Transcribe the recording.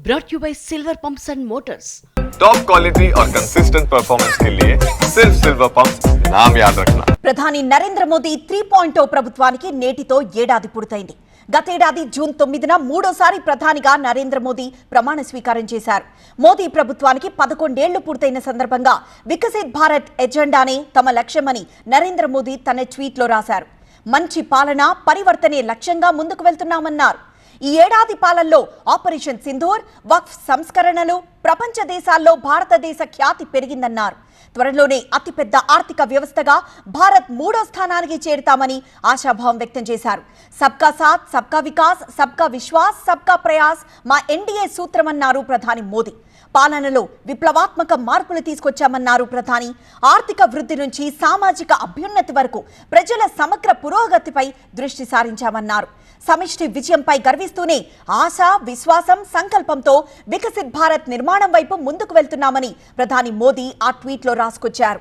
brought you by Silver Pumps and Motors. Top quality और consistent performance के लिए सिर्फ सिल्वर पंप्स नाम याद रखना। ప్రధాని నరేంద్ర మోదీ 3.0 ప్రభుత్వానికి నేటితో ఏడాది పూర్తయింది. గతేడాది జూన్ 9న మూడోసారి ప్రధానిగా నరేంద్ర మోదీ ప్రమాణ స్వీకారం చేశారు. మోదీ ప్రభుత్వానికి 11 ఏళ్లు పూర్తయిన సందర్భంగా వికసిత్ భారత్ ఎజెండానే తమ లక్ష్యమని నరేంద్ర మోదీ తన ట్వీట్లో రాశారు. మంచి పాలన, పరివర్తనే లక్ష్యంగా ముందుకు వెళ్తున్నామన్నారు. ఈ ఏడాది పాలనలో ఆపరేషన్ సింధూర్, వక్ఫ్ సంస్కరణలు, ప్రపంచ దేశాల్లో భారతదేశ ఖ్యాతి పెరిగిందన్నారు. త్వరలోనే అతిపెద్ద ఆర్థిక వ్యవస్థగా భారత్ 3వ స్థానానికి చేరుతామని ఆశాభావం వ్యక్తం చేశారు. సబ్కా సాథ్, సబ్కా వికాస్, సబ్కా విశ్వాస్, సబ్కా ప్రయాస్ మా ఎన్డీఏ సూత్రమన్నారు ప్రధాని మోదీ. పాలనలో విప్లవాత్మక మార్పులు తీసుకొచ్చామన్నారు ప్రధాని. ఆర్థిక వృద్ధి నుంచి సామాజిక అభ్యున్నతి వరకు ప్రజల సమగ్ర పురోగతిపై దృష్టి సారించామన్నారు. సమిష్టి విజయంపై గర్విస్తూనే ఆశ, విశ్వాసం, సంకల్పంతో వికసిత్ భారత్ నిర్మాణం వైపు ముందుకు వెళ్తున్నామని ప్రధాని మోదీ ఆ ట్వీట్లో రాసుకొచ్చారు.